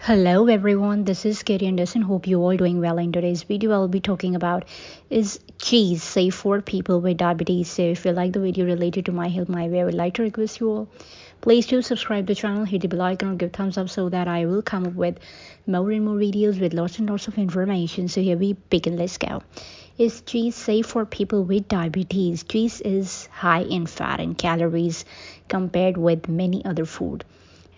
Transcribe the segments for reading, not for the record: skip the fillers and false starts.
Hello everyone, this is Katie Anderson. Hope you all doing well. In today's video, I'll be talking about is cheese safe for people with diabetes. So if you like the video related to my health, my way, I would like to request you all, please do subscribe to the channel, hit the bell icon, or give thumbs up so that I will come up with more and more videos with lots and lots of information. So here we begin. Let's go. Is cheese safe for people with diabetes? Cheese is high in fat and calories compared with many other food,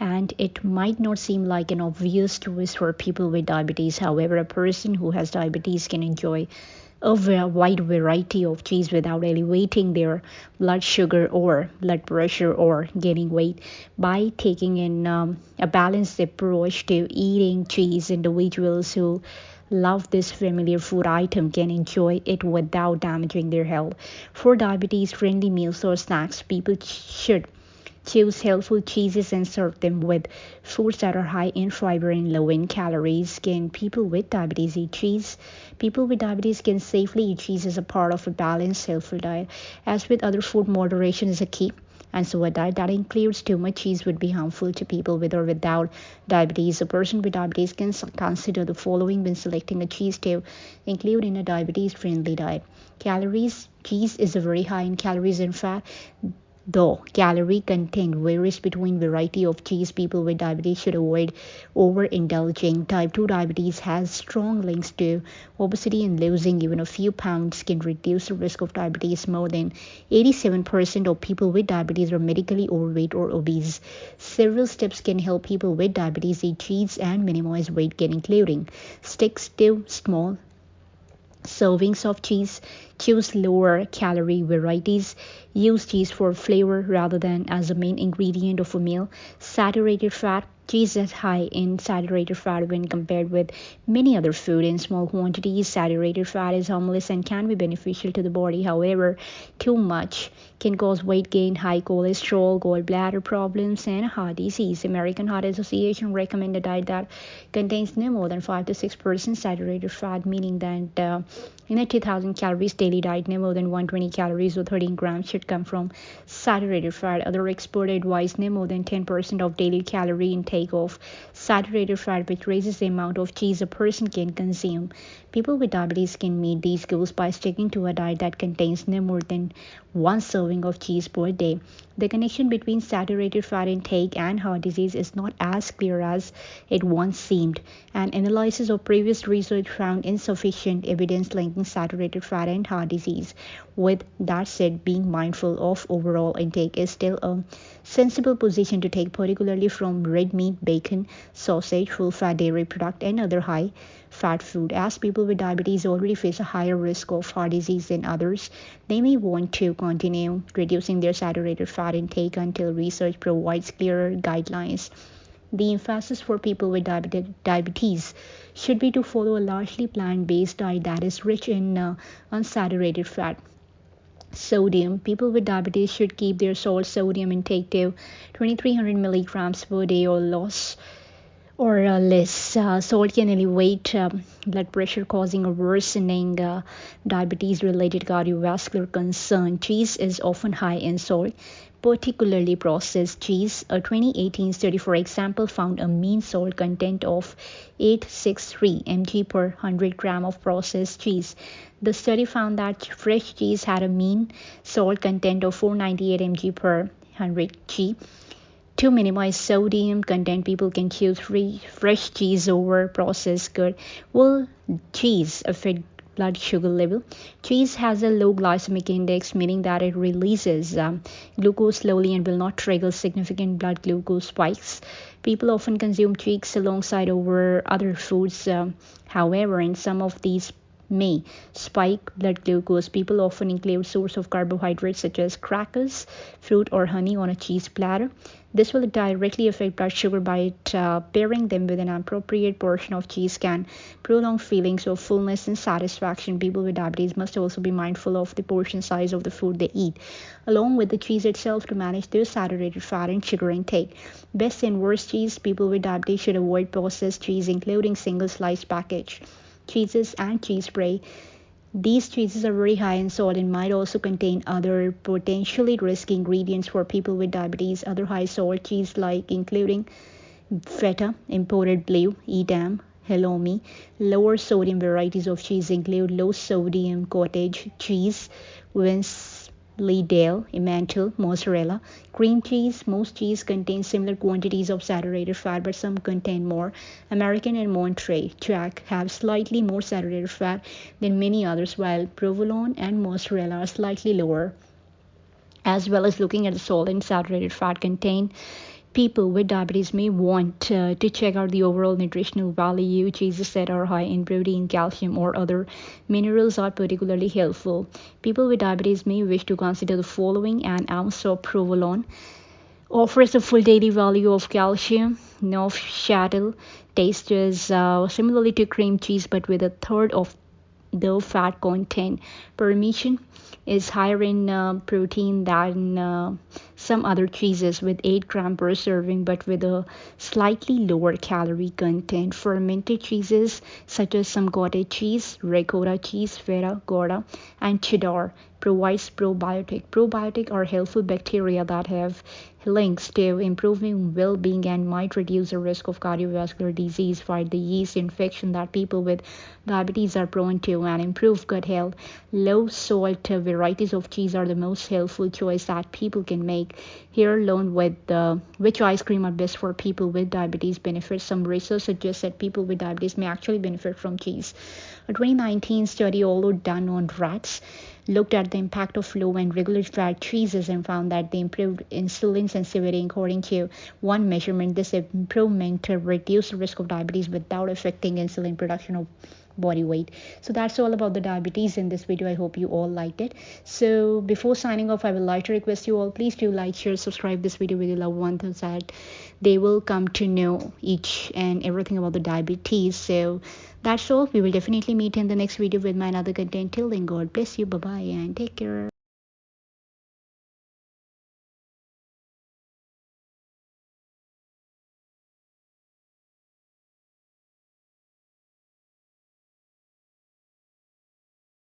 and it might not seem like an obvious choice for people with diabetes. However, a person who has diabetes can enjoy a wide variety of cheese without elevating their blood sugar or blood pressure or gaining weight. By taking in a balanced approach to eating cheese, individuals who love this familiar food item can enjoy it without damaging their health. For diabetes friendly meals or snacks, people should choose healthful cheeses and serve them with foods that are high in fiber and low in calories. Can people with diabetes eat cheese? People with diabetes can safely eat cheese as a part of a balanced, healthful diet. As with other food, moderation is a key. And so, a diet that includes too much cheese would be harmful to people with or without diabetes. A person with diabetes can consider the following when selecting a cheese to include in a diabetes friendly diet. Calories: cheese is very high in calories and fat. Though calorie content varies between variety of cheese, people with diabetes should avoid overindulging. Type 2 diabetes has strong links to obesity, and losing even a few pounds can reduce the risk of diabetes. More than 87% of people with diabetes are medically overweight or obese. Several steps can help people with diabetes eat cheese and minimize weight gain, including sticks to small servings of cheese. Choose lower calorie varieties. Use cheese for flavor rather than as a main ingredient of a meal. Saturated fat: cheese is high in saturated fat when compared with many other food. In small quantities, saturated fat is harmless and can be beneficial to the body. However, too much can cause weight gain, high cholesterol, gallbladder problems, and heart disease. American Heart Association recommend a diet that contains no more than 5 to 6% saturated fat, meaning that in a 2000 calories daily diet, no more than 120 calories or 13 grams should come from saturated fat. Other expert advise no more than 10% of daily calorie intake of saturated fat, which raises the amount of cheese a person can consume. People with diabetes can meet these goals by sticking to a diet that contains no more than one serving of cheese per day. The connection between saturated fat intake and heart disease is not as clear as it once seemed. An analysis of previous research found insufficient evidence linking saturated fat and heart disease. With that said, being mindful of overall intake is still a sensible position to take, particularly from red meat, bacon, sausage, full-fat dairy product, and other high-fat food. As people with diabetes already face a higher risk of heart disease than others, they may want to continue reducing their saturated fat intake until research provides clearer guidelines. The emphasis for people with diabetes should be to follow a largely plant-based diet that is rich in unsaturated fat. Sodium: people with diabetes should keep their salt sodium intake to 2300 milligrams per day or less. Salt can elevate blood pressure, causing a worsening diabetes-related cardiovascular concern. Cheese is often high in salt, particularly processed cheese. A 2018 study, for example, found a mean salt content of 863 mg per 100 gram of processed cheese. The study found that fresh cheese had a mean salt content of 498 mg per 100 g. To minimize sodium content, people can choose fresh cheese over processed good. Will cheese affect blood sugar level? Cheese has a low glycemic index, meaning that it releases glucose slowly and will not trigger significant blood glucose spikes. People often consume cheese alongside over other foods. However, in some of these may spike blood glucose. People often include source of carbohydrates such as crackers, fruit, or honey on a cheese platter. This will directly affect blood sugar by pairing them with an appropriate portion of cheese can prolong feelings of fullness and satisfaction. People with diabetes must also be mindful of the portion size of the food they eat, along with the cheese itself, to manage their saturated fat and sugar intake. Best and worst cheese: people with diabetes should avoid processed cheese, including single slice package cheeses and cheese spray. These cheeses are very high in salt and might also contain other potentially risky ingredients for people with diabetes. Other high salt cheese, like including feta, imported blue, Edam, halloumi. Lower sodium varieties of cheese include low sodium cottage cheese, Wensleydale, Emmental, mozzarella. Cream cheese. Most cheese contains similar quantities of saturated fat, but some contain more. American and Monterey Jack have slightly more saturated fat than many others, while provolone and mozzarella are slightly lower. As well as looking at the salt and saturated fat contained, people with diabetes may want to check out the overall nutritional value. Cheeses that are high in protein, calcium, or other minerals are particularly helpful. People with diabetes may wish to consider the following: an ounce of provolone offers a full daily value of calcium. Neufchâtel tastes similarly to cream cheese but with a third of the fat content. Parmesan is higher in protein than some other cheeses, with 8 grams per serving, but with a slightly lower calorie content. Fermented cheeses such as some cottage cheese, ricotta cheese, feta, gouda, and cheddar provides probiotic. Probiotic are helpful bacteria that have links to improving well-being and might reduce the risk of cardiovascular disease, fight the yeast infection that people with diabetes are prone to, and improve gut health. Low salt varieties of cheese are the most helpful choice that people can make. Here, along with which ice cream are best for people with diabetes benefits. Some research suggests that people with diabetes may actually benefit from cheese. A 2019 study, although done on rats, looked at the impact of low and regular fat cheeses and found that they improved insulin sensitivity. According to one measurement, this improvement reduced the risk of diabetes without affecting insulin production of body weight. So that's all about the diabetes in this video. I hope you all liked it. So before signing off, I would like to request you all, please do like, share, subscribe this video with your loved ones so that they will come to know each and everything about the diabetes. So that's all. We will definitely meet in the next video with my another content. Till then, God bless you. Bye bye and take care.